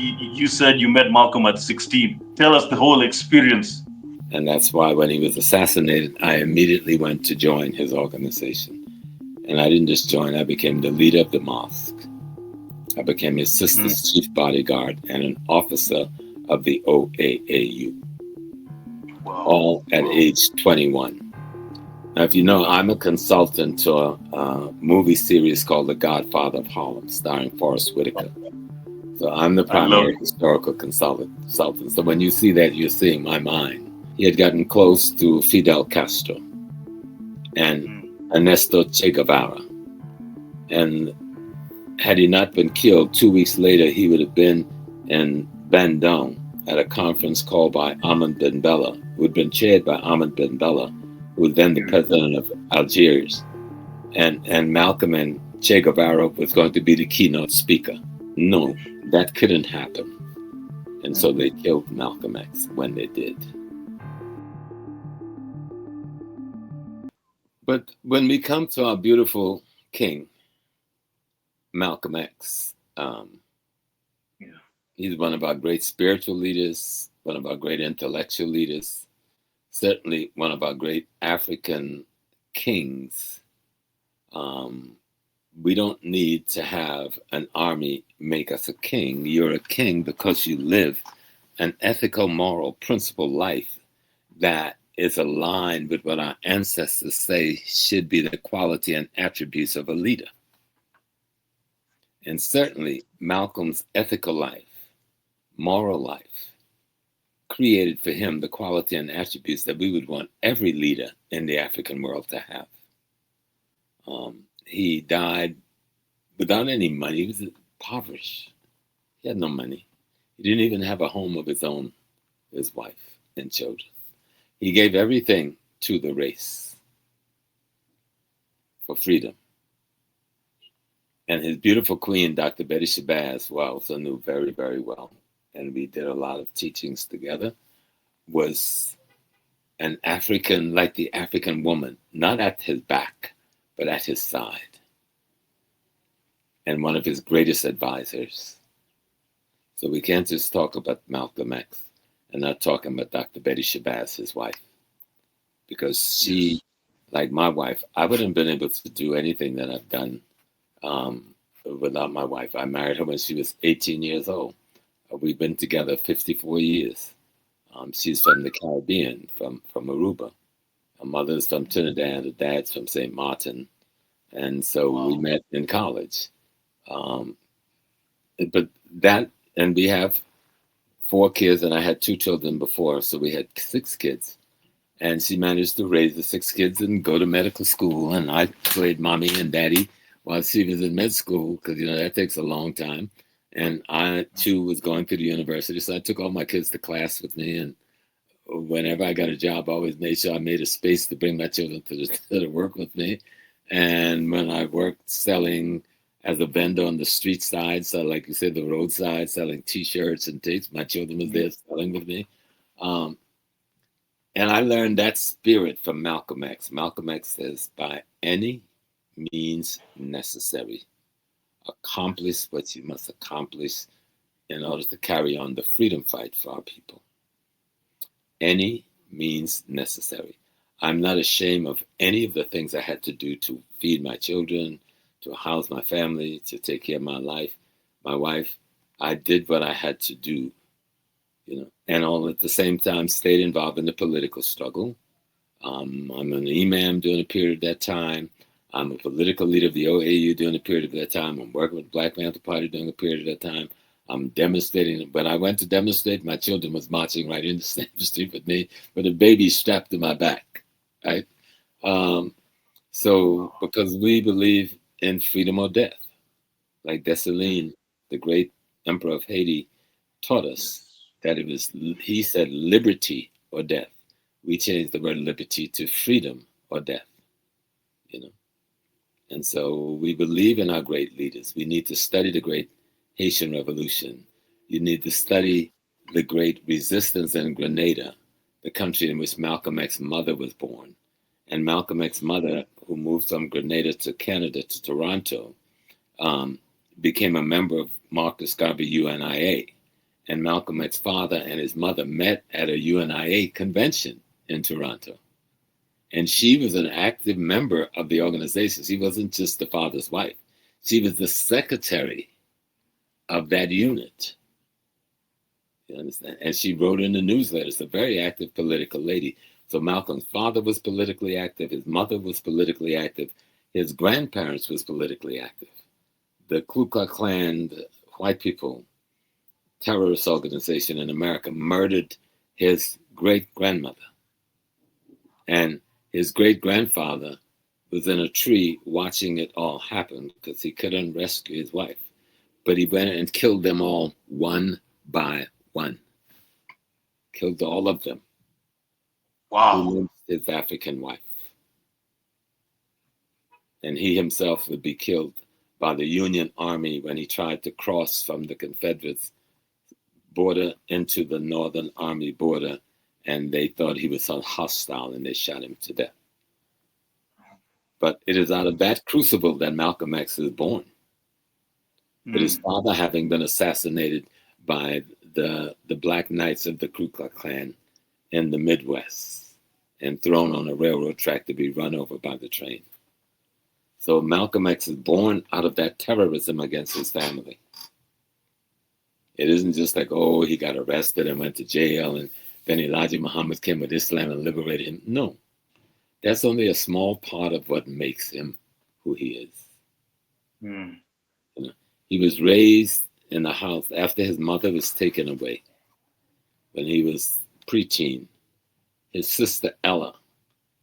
You said you met Malcolm at 16. Tell us the whole experience. And that's why when he was assassinated, I immediately went to join his organization. And I didn't just join, I became the leader of the mosque. I became his sister's chief bodyguard and an officer of the OAAU, all at age 21. Now, if you know, I'm a consultant to a movie series called The Godfather of Harlem, starring Forrest Whitaker. So I'm the primary historical consultant. So when you see that, you're seeing my mind. He had gotten close to Fidel Castro and Ernesto Che Guevara. And had he not been killed, 2 weeks later, he would have been in Bandung at a conference called by Ahmed Ben Bella, who had been chaired by Ahmed Ben Bella, who was then the president of Algiers. And Malcolm and Che Guevara was going to be the keynote speaker. No, that couldn't happen. And so they killed Malcolm X when they did. But when we come to our beautiful king, Malcolm X, he's one of our great spiritual leaders, one of our great intellectual leaders, certainly one of our great African kings. We don't need to have an army make us a king. You're a king because you live an ethical, moral, principled life that is aligned with what our ancestors say should be the quality and attributes of a leader. And certainly Malcolm's ethical life, moral life, created for him the quality and attributes that we would want every leader in the African world to have. He died without any money. He was impoverished. He had no money. He didn't even have a home of his own, his wife and children. He gave everything to the race for freedom. And his beautiful queen, Dr. Betty Shabazz, who I also knew very, very well, and we did a lot of teachings together, was an African, like the African woman, not at his back, but at his side. And one of his greatest advisors. So we can't just talk about Malcolm X and not talking about Dr. Betty Shabazz, his wife. Because she, like my wife, I wouldn't have been able to do anything that I've done without my wife. I married her when she was 18 years old. We've been together 54 years. She's from the Caribbean, from Aruba. Her mother's from Trinidad, her dad's from St. Martin. And so we met in college. But that, and we have 4 kids, and I had 2 children before, so we had 6 kids. And she managed to raise the 6 kids and go to medical school. And I played mommy and daddy while she was in med school, because, you know, that takes a long time. And I, too, was going to the university. So I took all my kids to class with me. And whenever I got a job, I always made sure I made a space to bring my children to work with me. And when I worked selling as a vendor on the street side, so like you said, the roadside, selling T-shirts and tapes, my children was there selling with me. And I learned that spirit from Malcolm X. Malcolm X says, by any means necessary, accomplish what you must accomplish in order to carry on the freedom fight for our people. Any means necessary. I'm not ashamed of any of the things I had to do to feed my children, to house my family, to take care of my life, my wife. I did what I had to do, you know, and all at the same time stayed involved in the political struggle. I'm an imam during a period of that time. I'm a political leader of the O.A.A.U during a period of that time. I'm working with the Black Panther Party during a period of that time. I'm demonstrating. When I went to demonstrate, my children was marching right in the same street with me with a baby strapped to my back, right? So because we believe in freedom or death, like Dessalines, the great emperor of Haiti, taught us that it was, he said, liberty or death. We changed the word liberty to freedom or death, you know. And so we believe in our great leaders. We need to study the great Haitian Revolution. You need to study the great resistance in Grenada, the country in which Malcolm X's mother was born. And Malcolm X's mother, who moved from Grenada to Canada to Toronto, became a member of Marcus Garvey UNIA. and Malcolm X's father and his mother met at a UNIA convention in Toronto. And she was an active member of the organization. She wasn't just the father's wife. She was the secretary of that unit. You understand? And she wrote in the newsletters, a very active political lady. So Malcolm's father was politically active. His mother was politically active. His grandparents was politically active. The Ku Klux Klan, the white people, terrorist organization in America, murdered his great-grandmother. And his great-grandfather was in a tree watching it all happen because he couldn't rescue his wife. But he went and killed them all one by one. Killed all of them. Wow. He loved his African wife. And he himself would be killed by the Union Army when he tried to cross from the Confederates border into the Northern Army border, and they thought he was hostile and they shot him to death. But it is out of that crucible that Malcolm X is born. But his father having been assassinated by the Black Knights of the Ku Klux Klan in the Midwest and thrown on a railroad track to be run over by the train. So Malcolm X is born out of that terrorism against his family. It isn't just like, oh, he got arrested and went to jail and then Elijah Muhammad came with Islam and liberated him. No, that's only a small part of what makes him who he is. You know, he was raised in a house after his mother was taken away when he was preteen. His sister Ella,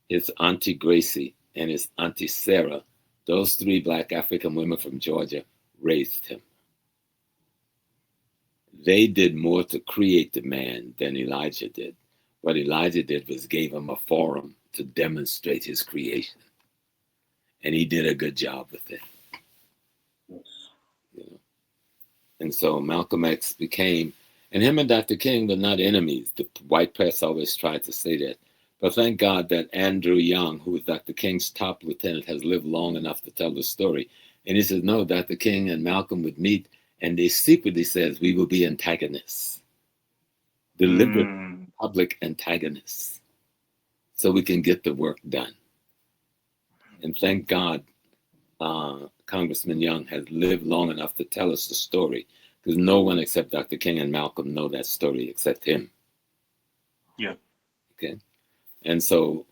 his auntie Gracie, and his auntie Sarah, those three Black African women from Georgia, raised him. They did more to create the man than Elijah did. What Elijah did was gave him a forum to demonstrate his creation. And he did a good job with it. You know? And so Malcolm X became, and him and Dr. King were not enemies. The white press always tried to say that. But thank God that Andrew Young, who was Dr. King's top lieutenant, has lived long enough to tell the story. And he says, no, Dr. King and Malcolm would meet, and they secretly says, we will be antagonists. Deliberate public antagonists. So we can get the work done. And thank God Congressman Young has lived long enough to tell us the story, because no one except Dr. King and Malcolm know that story except him. Yeah. Okay. And so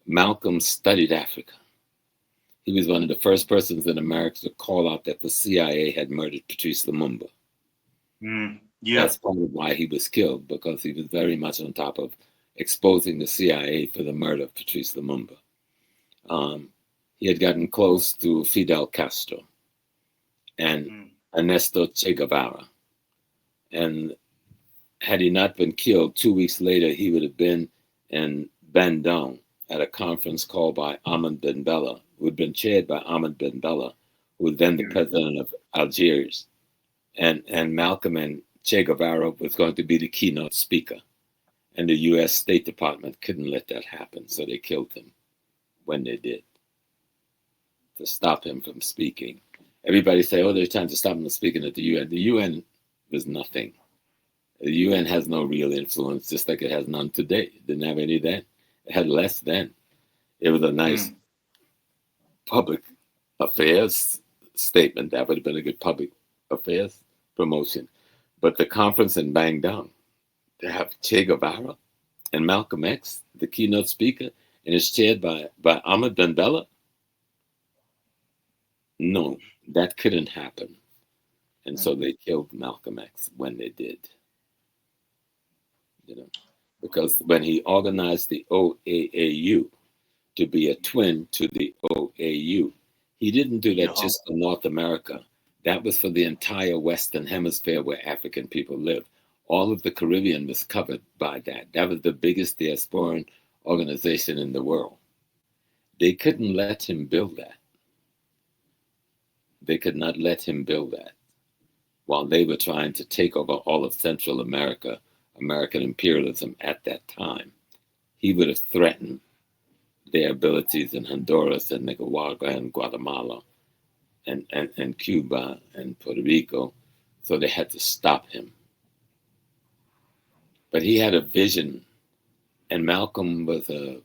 Malcolm studied Africa. He was one of the first persons in America to call out that the CIA had murdered Patrice Lumumba. Yeah. That's part of why he was killed, because he was very much on top of exposing the CIA for the murder of Patrice Lumumba. He had gotten close to Fidel Castro and Ernesto Che Guevara. And had he not been killed, 2 weeks later, he would have been in Bandung at a conference called by Ahmed Ben Bella, who had been chaired by Ahmed Ben Bella, who was then the president of Algiers. And Malcolm and Che Guevara was going to be the keynote speaker. And the U.S. State Department couldn't let that happen, so they killed him when they did, to stop him from speaking. Everybody say, oh, they're trying to stop him from speaking at the UN. The UN was nothing. The UN has no real influence, just like it has none today. It didn't have any then. It had less then. It was a nice public affairs statement. That would have been a good public affairs promotion. But the conference in Bandung, to have Che Guevara and Malcolm X, the keynote speaker, and it's chaired by Ahmed Ben Bella, no, that couldn't happen. And so they killed Malcolm X when they did. You know, because when he organized the OAAU to be a twin to the O.A.A.U, he didn't do that just for North America. That was for the entire Western Hemisphere where African people live. All of the Caribbean was covered by that. That was the biggest diasporan organization in the world. They couldn't let him build that. They could not let him build that while they were trying to take over all of Central America, American imperialism at that time. He would have threatened their abilities in Honduras and Nicaragua and Guatemala and Cuba and Puerto Rico, so they had to stop him. but he had a vision, and Malcolm was a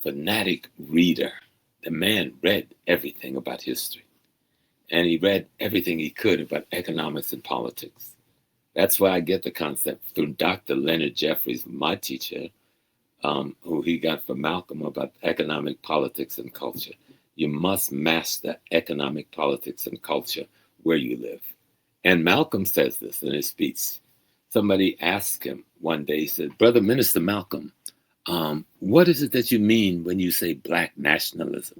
fanatic reader. The man read everything about history, and he read everything he could about economics and politics. That's why I get the concept through Dr. Leonard Jeffries, my teacher, who he got from Malcolm about economic politics and culture. You must master economic politics and culture where you live. And Malcolm says this in his speech. Somebody asked him one day, he said, Brother Minister Malcolm, what is it that you mean when you say black nationalism?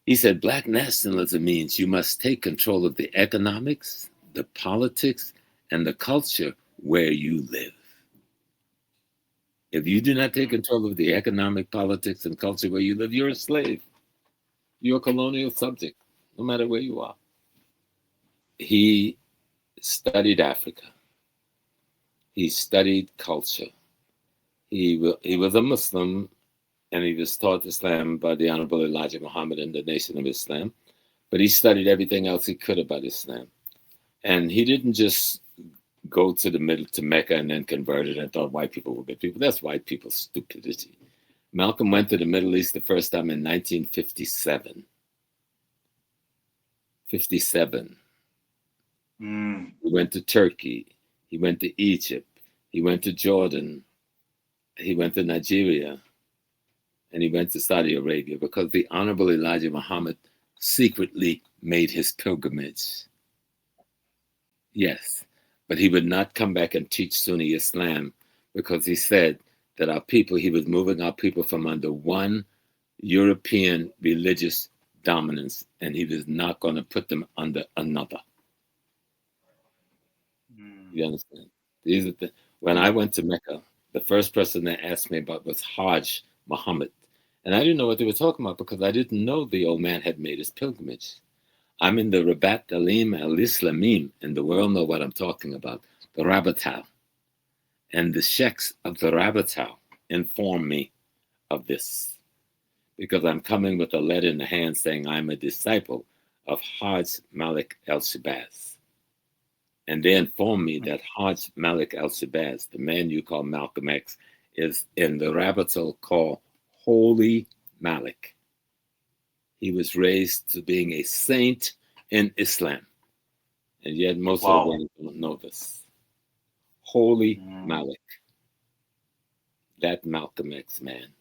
He said, black nationalism means you must take control of the economics, the politics, and the culture where you live. If you do not take control of the economic, politics, and culture where you live, you're a slave. You're a colonial subject, no matter where you are. He studied Africa. He studied culture. He was a Muslim, and he was taught Islam by the Honorable Elijah Muhammad and the Nation of Islam. But he studied everything else he could about Islam. And he didn't just go to the middle, to Mecca, and then converted and thought white people were good people. That's white people's stupidity. Malcolm went to the Middle East the first time in 1957. 57. He went to Turkey. He went to Egypt. He went to Jordan. He went to Nigeria. And he went to Saudi Arabia because the Honorable Elijah Muhammad secretly made his pilgrimage. Yes, but he would not come back and teach Sunni Islam because he said that our people, he was moving our people from under one European religious dominance, and he was not going to put them under another. You understand? These are when I went to Mecca, the first person they asked me about was Hajj Muhammad. And I didn't know what they were talking about because I didn't know the old man had made his pilgrimage. I'm in the Rabat Alim al-Islamim, and the world know what I'm talking about, the Rabatal. And the sheikhs of the Rabatal informed me of this because I'm coming with a letter in the hand saying I'm a disciple of Hajj Malik al-Shabazz. And they informed me that Hajj Malik al-Shabazz, the man you call Malcolm X, is in the Rabatal called Holy Malik. He was raised to being a saint in Islam. And yet most of the world don't know this. Holy Malik, that Malcolm X man,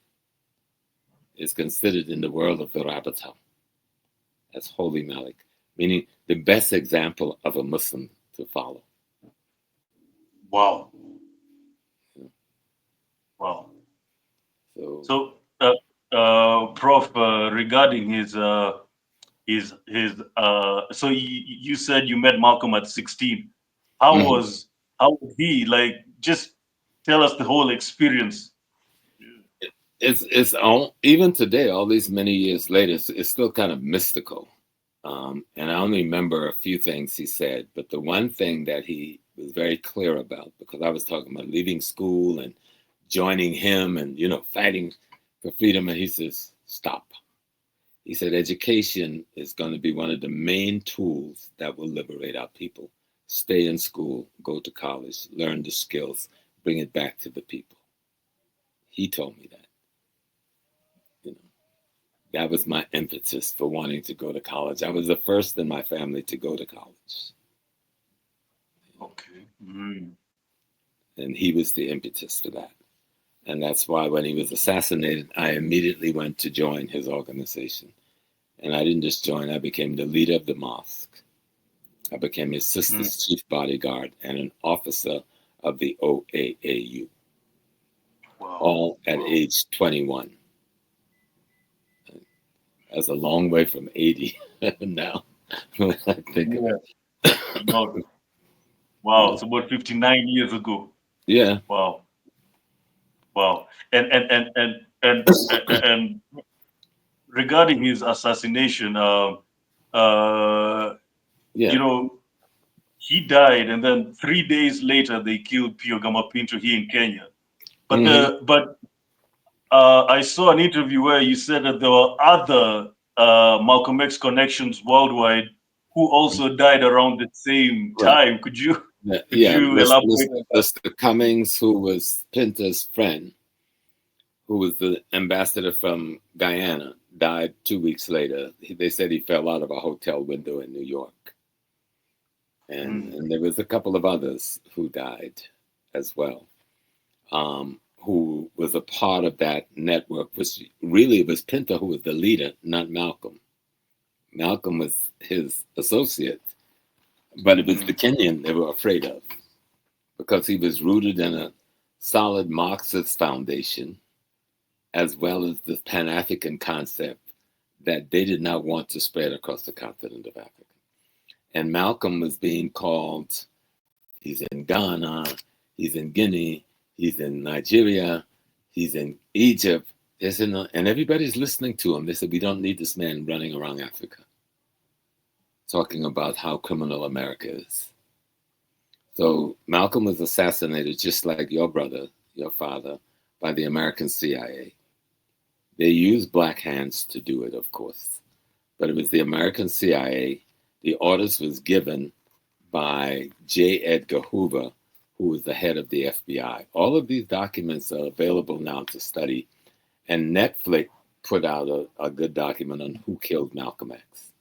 is considered in the world of the Rabatal as Holy Malik, meaning the best example of a Muslim to follow. Wow. Wow. So Prof, regarding his so you said you met Malcolm at 16. How was he? Like, just tell us the whole experience. It's all, even today, all these many years later, it's still kind of mystical. And I only remember a few things he said, but the one thing that he was very clear about, because I was talking about leaving school and joining him and, fighting for freedom. And he says, stop. He said, education is going to be one of the main tools that will liberate our people. Stay in school, go to college, learn the skills, bring it back to the people. He told me that. That was my impetus for wanting to go to college. I was the first in my family to go to college. Okay. And he was the impetus for that. And that's why when he was assassinated, I immediately went to join his organization. And I didn't just join, I became the leader of the mosque. I became his sister's chief bodyguard and an officer of the O.A.A.U. All at age 21. That's a long way from 80 now. When I think of it. Wow, it's about 59 years ago. Yeah. Wow. And regarding his assassination, he died, and then 3 days later they killed Pio Gamapinto here in Kenya. But I saw an interview where you said that there were other Malcolm X connections worldwide who also died around the same time. Could you Could you elaborate on that? Mr. Cummings, who was Pinta's friend, who was the ambassador from Guyana, died 2 weeks later. They said he fell out of a hotel window in New York. And there was a couple of others who died as well, who was a part of that network, which really it was Pinta who was the leader, not Malcolm. Malcolm was his associate, but it was the Kenyan they were afraid of because he was rooted in a solid Marxist foundation, as well as the Pan-African concept that they did not want to spread across the continent of Africa. And Malcolm was being called, he's in Ghana, he's in Guinea, he's in Nigeria, he's in Egypt, and everybody's listening to him. They said, we don't need this man running around Africa, talking about how criminal America is. So Malcolm was assassinated just like your brother, your father, by the American CIA. They used black hands to do it, of course, but it was the American CIA. The orders was given by J. Edgar Hoover, who was the head of the FBI. All of these documents are available now to study, and Netflix put out a good document on who killed Malcolm X.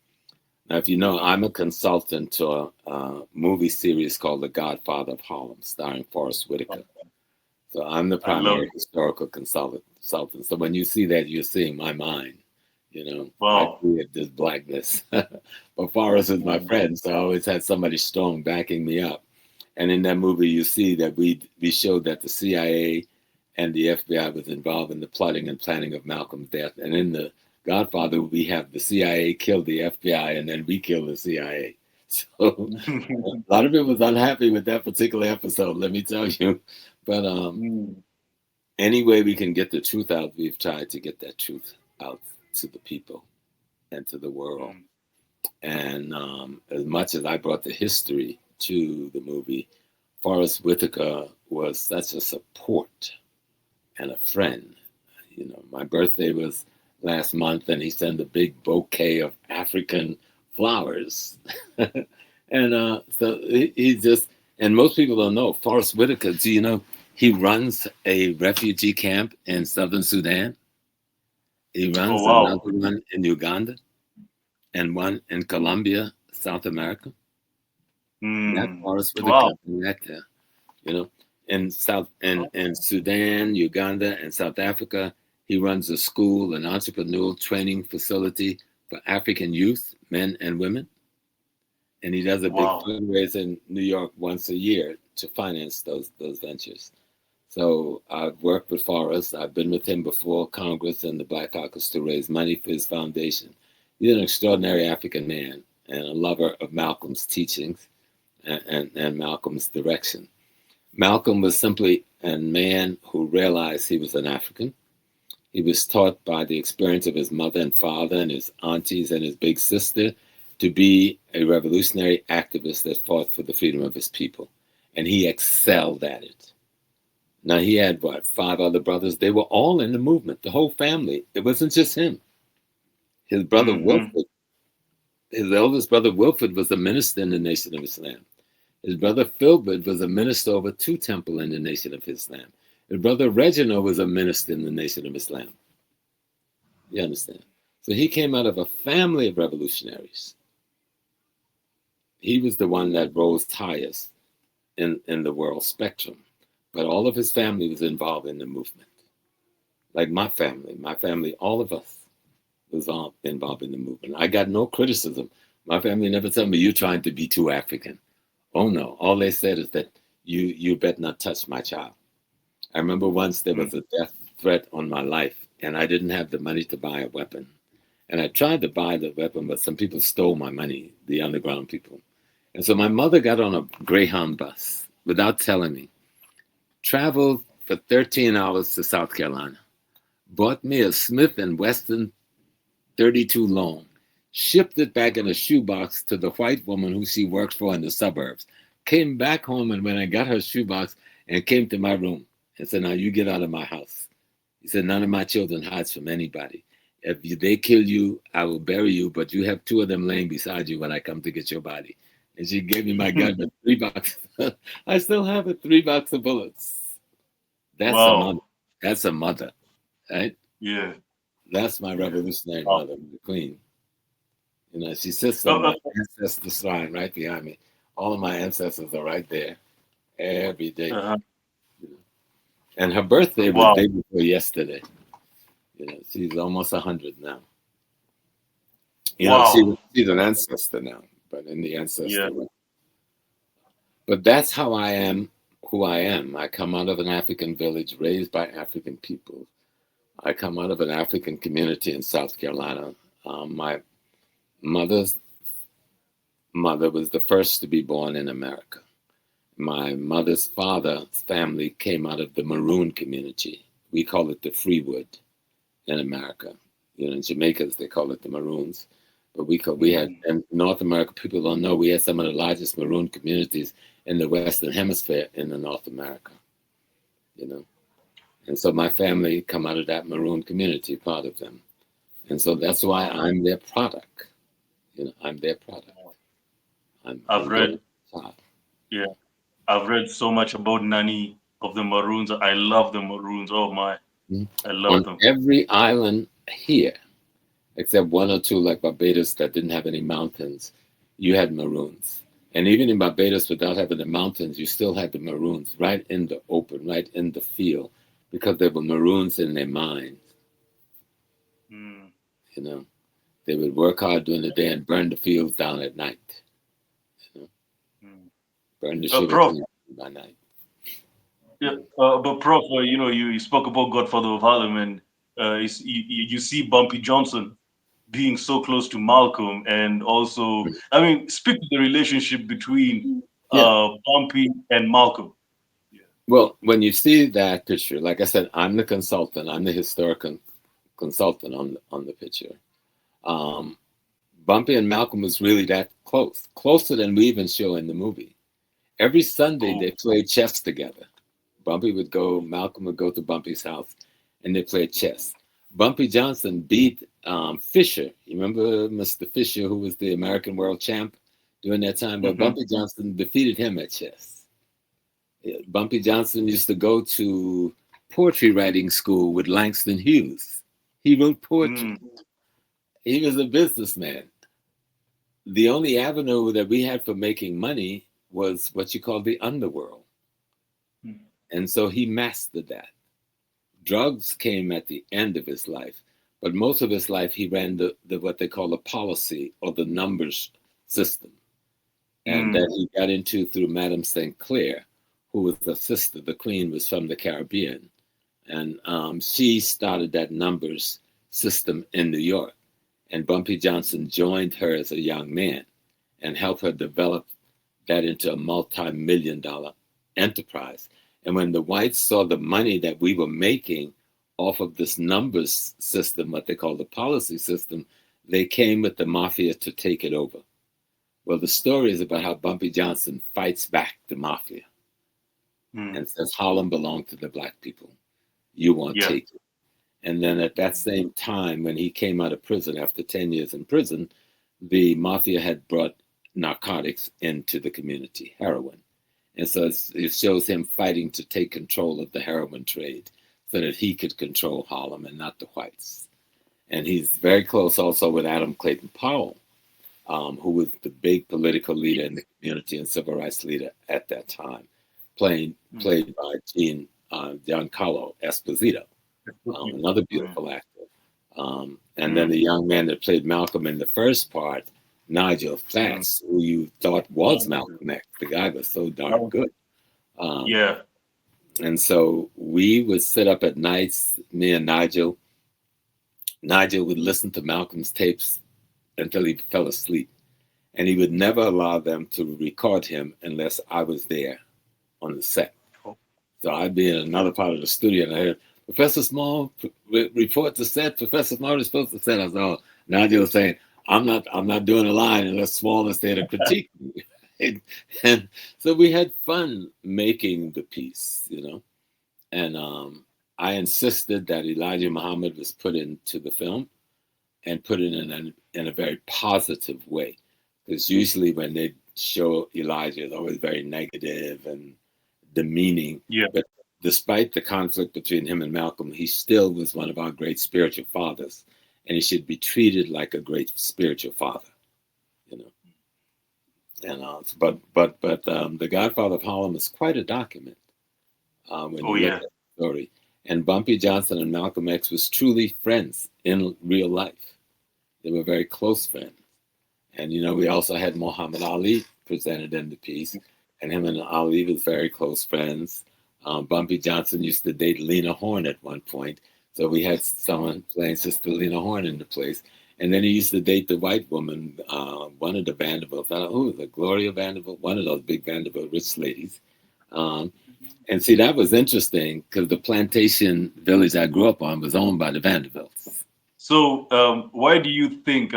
Now, if you know, I'm a consultant to a movie series called The Godfather of Harlem, starring Forrest Whitaker. So I'm the primary historical consultant. So when you see that, you're seeing my mind. You know, I create this blackness. But Forrest is my friend, so I always had somebody strong backing me up. And in that movie, you see that we showed that the CIA and the FBI was involved in the plotting and planning of Malcolm's death. And in The Godfather, we have the CIA killed the FBI, and then we killed the CIA. So a lot of people was unhappy with that particular episode, let me tell you. But any way we can get the truth out, we've tried to get that truth out to the people and to the world. And as much as I brought the history to the movie, Forrest Whitaker was such a support and a friend. You know, my birthday was last month, and he sent a big bouquet of African flowers. And so he just, and most people don't know, Forrest Whitaker, do you know, he runs a refugee camp in Southern Sudan. He runs another one in Uganda and one in Colombia, South America. That Forrest Whitaker connector, you know, in Sudan, Uganda, and South Africa, he runs a school, an entrepreneurial training facility for African youth, men and women. And he does a big fundraiser in New York once a year to finance those ventures. So I've worked with Forrest. I've been with him before Congress and the Black Caucus to raise money for his foundation. He's an extraordinary African man and a lover of Malcolm's teachings and Malcolm's direction. Malcolm was simply a man who realized he was an African. He was taught by the experience of his mother and father and his aunties and his big sister to be a revolutionary activist that fought for the freedom of his people. And he excelled at it. Now, he had, 5 other brothers? They were all in the movement, the whole family. It wasn't just him. His brother Wilfred, his eldest brother Wilfred was a minister in the Nation of Islam. His brother Filbert was a minister over 2 temples in the Nation of Islam. His brother Reginald was a minister in the Nation of Islam. You understand? So he came out of a family of revolutionaries. He was the one that rose highest in the world spectrum. But all of his family was involved in the movement. Like my family, all of us was all involved in the movement. I got no criticism. My family never told me, you're trying to be too African. Oh no, all they said is that you better not touch my child. I remember once there was a death threat on my life and I didn't have the money to buy a weapon. And I tried to buy the weapon, but some people stole my money, the underground people. And so my mother got on a Greyhound bus without telling me, traveled for 13 hours to South Carolina, bought me a Smith & Wesson 32 long, shipped it back in a shoebox to the white woman who she worked for in the suburbs, came back home, and when I got her shoebox and came to my room and said, now you get out of my house. He said, none of my children hides from anybody. If they kill you, I will bury you, but you have 2 of them laying beside you when I come to get your body. And she gave me my gun with $3. I still have it, $3 of bullets. That's a mother. Wow. That's a mother, right? Yeah. That's my Yeah. revolutionary Wow. mother, the queen. You know, she sits Uh, on uh, my ancestor shrine right behind me. All of my ancestors are right there every day. uh-huh. And her birthday was Wow. day before yesterday. You know, she's almost 100 now. You know, Wow. she's an ancestor now, but in the Yeah. ancestor way. But that's how I am, who I am. I come out of an African village raised by African people. I come out of an African community in South Carolina. My mother's mother was the first to be born in America. My mother's father's family came out of the Maroon community. We call it the Freewood in America. You know, in Jamaica, they call it the Maroons. But we had, Mm. in North America, people don't know, we had some of the largest Maroon communities in the Western Hemisphere in the North America, you know. And so my family come out of that Maroon community, part of them. And so that's why Wow. I'm their product. You know, I'm their product. I've I'm their read. child. Yeah. I've read so much about Nanny of the Maroons. I love the Maroons. Oh my. Mhm. I love On them. every island here, except one or two like Barbados that didn't have any mountains, you had Maroons. And even in Barbados, without having the mountains, you still had the Maroons right in the open, right in the field, because they were Maroons in their minds. Mm. You know, they would work hard during the day and burn the fields down at night. You know, Mm. burn the sugar Prof. cane by night. Yeah. But Prof, you spoke about Godfather of Harlem, and you see Bumpy Johnson being so close to Malcolm, and also, I mean, speak to the relationship between Yeah. Bumpy and Malcolm. Yeah. Well, when you see that picture, like I said, I'm the consultant. I'm the historic consultant on the picture. Um, Bumpy and Malcolm was really that close, closer than we even show in the movie. Every Sunday Oh. they played chess together. Bumpy would go, Malcolm would go to Bumpy's house, and they played chess. Bumpy Johnson beat Fisher. You remember Mr. Fisher, who was the American world champ during that time? Well, Hmm. Bumpy Johnson defeated him at chess. Bumpy Johnson used to go to poetry writing school with Langston Hughes. He wrote poetry. Mm. He was a businessman. The only avenue that we had for making money was what you call the underworld. Mm. And so he mastered that. Drugs came at the end of his life, but most of his life he ran the what they call the policy or the numbers system. And Mm. that he got into through Madame St. Clair, who was the sister. The queen was from the Caribbean. And she started that numbers system in New York. And Bumpy Johnson joined her as a young man and helped her develop that into a multi-million-dollar enterprise. And when the whites saw the money that we were making off of this numbers system, what they call the policy system, they came with the mafia to take it over. Well, the story is about how Bumpy Johnson fights back the mafia Mm. and says Harlem belonged to the black people. You won't Yeah. take it. And then at that same time, when he came out of prison after 10 years in prison, the mafia had brought narcotics into the community, heroin. And so it shows him fighting to take control of the heroin trade so that he could control Harlem and not the whites. And he's very close also with Adam Clayton Powell, who was the big political leader in the community and civil rights leader at that time, played by Giancarlo Esposito, another Mm. beautiful actor. And then Mm. the young man that played Malcolm in the first part, Nigel Mm. Platts, who you thought was Malcolm X. The guy was so darn good. Um, Yeah. and so we would sit up at nights, me and Nigel. Nigel would listen to Malcolm's tapes until he fell asleep. And he would never allow them to record him unless I was there on the set. Oh. So I'd be in another part of the studio and I heard, Professor Small, report to set. Professor Small is supposed to set. I was, oh, Nigel was saying, I'm not doing a line unless Small is there to critique me. and so we had fun making the piece, you know. And I insisted that Elijah Muhammad was put into the film and put it in a very positive way. Because usually when they show Elijah as always very negative and demeaning. Yeah. But despite the conflict between him and Malcolm, he still was one of our great spiritual fathers, and he should be treated like a great spiritual father, you know. And the Godfather of Harlem is quite a document when Oh you look yeah. at the story. And Bumpy Johnson and Malcolm X was truly friends in real life. They were very close friends. And, you know, we also had Muhammad Ali presented in the piece, and him and Ali was very close friends. Bumpy Johnson used to date Lena Horne at one point, so we had someone playing Sister Lena Horne in the place. And then he used to date the white woman, one of the Vanderbilts. I don't know who was it, Gloria Vanderbilt, one of those big Vanderbilt rich ladies. Um, and see, that was interesting because the plantation village I grew up on was owned by the Vanderbilts. So, why do you think?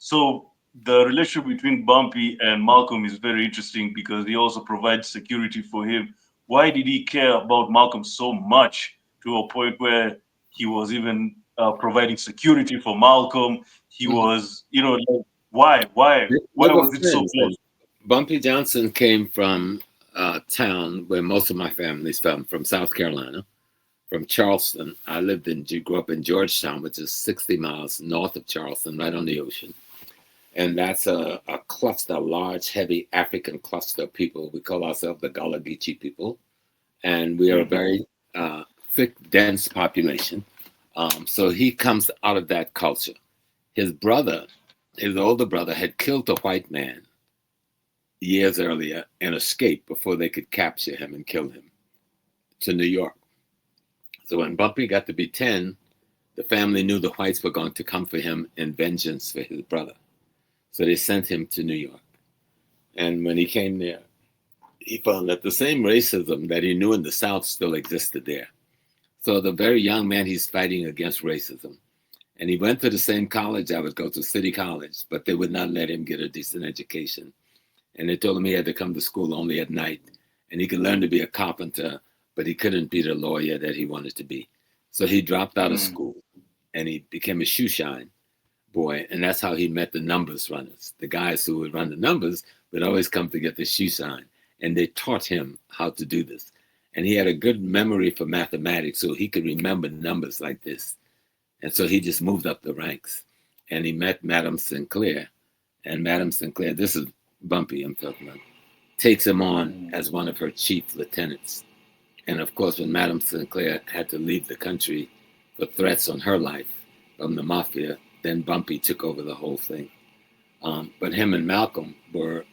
So the relationship between Bumpy and Malcolm is very interesting because he also provides security for him. Why did he care about Malcolm so much to a point where he was even providing security for Malcolm? He Mhm. was, like, why, why, They why were was it so friends. close? And Bumpy Johnson came from a town where most of my family's from South Carolina, from Charleston. I grew up in Georgetown, which is 60 miles north of Charleston, right on the ocean. And that's a cluster, a large, heavy African cluster of people. We call ourselves the Gullah Geechee people. And we are a Mhm. very thick, dense population. So he comes out of that culture. His brother, his older brother, had killed a white man years earlier and escaped before they could capture him and kill him to New York. So when Bumpy got to be 10, the family knew the whites were going to come for him in vengeance for his brother. So they sent him to New York. And when he came there, he found that the same racism that he knew in the South still existed there. So the very young man, he's fighting against racism. And he went to the same college I would go to, City College, but they would not let him get a decent education. And they told him he had to come to school only at night. And he could learn to be a carpenter, but he couldn't be the lawyer that he wanted to be. So he dropped out of Mm. school and he became a shoe shine boy. And that's how he met the numbers runners. The guys who would run the numbers would always come to get the shoe shine. And they taught him how to do this. And he had a good memory for mathematics, so he could remember numbers like this. And so he just moved up the ranks. And he met Madame Sinclair. And Madame Sinclair, this is Bumpy I'm talking about, takes him on Mm. as one of her chief lieutenants. And of course, when Madame Sinclair had to leave the country for threats on her life from the mafia, then Bumpy took over the whole thing. But him and Malcolm were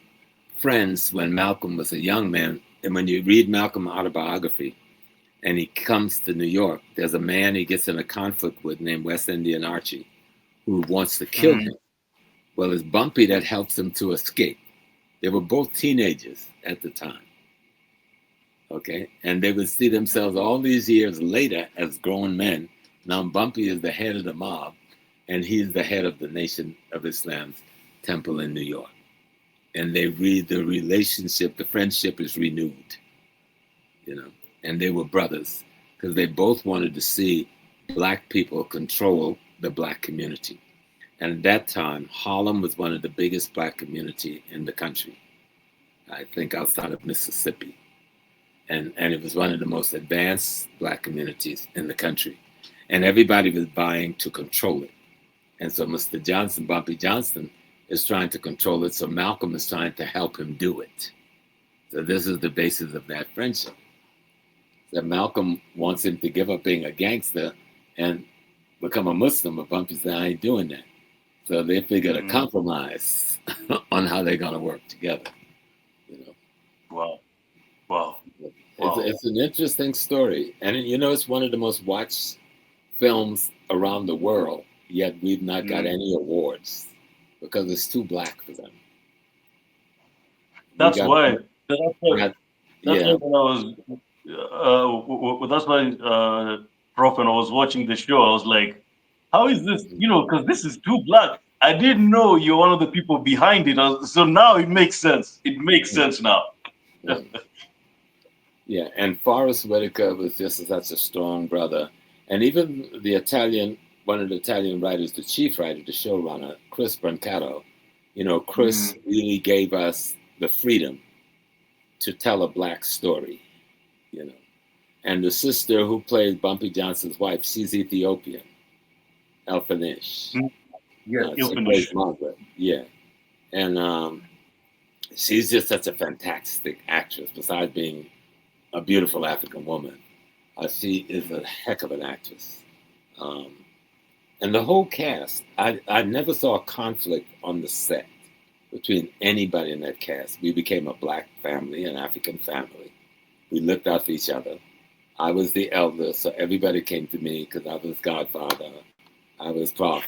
friends when Malcolm was a young man. And when you read Malcolm's autobiography and he comes to New York, there's a man he gets in a conflict with named West Indian Archie who wants to kill Mm. him. Well, it's Bumpy that helps him to escape. They were both teenagers at the time. Okay. And they would see themselves all these years later as grown men. Now Bumpy is the head of the mob, and he's the head of the Nation of Islam's temple in New York. And they read the relationship, the friendship is renewed, you know, and they were brothers because they both wanted to see black people control the black community. And at that time, Harlem was one of the biggest black community in the country, I think outside of Mississippi. And it was one of the most advanced black communities in the country. And everybody was vying to control it. And so Mr. Johnson, Bumpy Johnson, is trying to control it. So Malcolm is trying to help him do it. So this is the basis of that friendship. That Malcolm wants him to give up being a gangster and become a Muslim, but Bumpy said, I ain't doing that. So they figured a Mm. compromise on how they're going to work together. You know, Wow. Wow. it's Wow. it's an interesting story, and you know, it's one of the most watched films around the world. Yet we've not got Mm. any awards because it's too black for them. We That's got, why. That's we why. got That's why yeah. when I was, that's why, Prof, when I was watching the show, I was like, how is this? Because this is too black. I didn't know you're one of the people behind it. So now it makes sense. It makes sense now. Yeah, yeah. And Forrest Whitaker was just such a strong brother, and even the Italian, one of the Italian writers, the chief writer, the showrunner, Chris Brancato, Chris really gave us the freedom to tell a black story, you know. And the sister who played Bumpy Johnson's wife, she's Ethiopian, Elfanish. Yes, She plays Ilfinish. Margaret, yeah. And she's just such a fantastic actress, besides being a beautiful African woman. She is a heck of an actress. Um, and the whole cast, I never saw a conflict on the set between anybody in that cast. We became a black family, an African family. We looked out for each other. I was the elder, so everybody came to me because I was Godfather. I was Prof,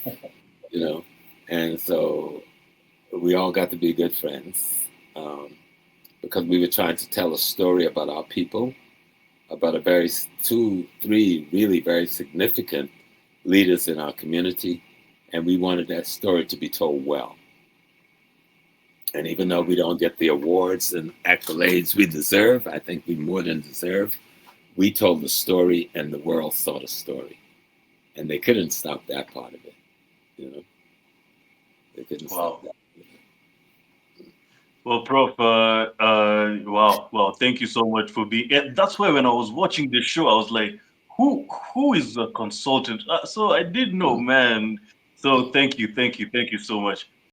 you know. And so we all got to be good friends because we were trying to tell a story about our people, about two, three really very significant leaders in our community, and we wanted that story to be told well. And even though we don't get the awards and accolades we deserve, I think we more than deserve, we told the story and the world saw the story. And they couldn't stop that part of it, you know? They couldn't stop Wow. that. Well, Prof, wow, well, thank you so much for being. Yeah, that's why when I was watching this show, I was like, who is a consultant? So I did know, man. So thank you so much.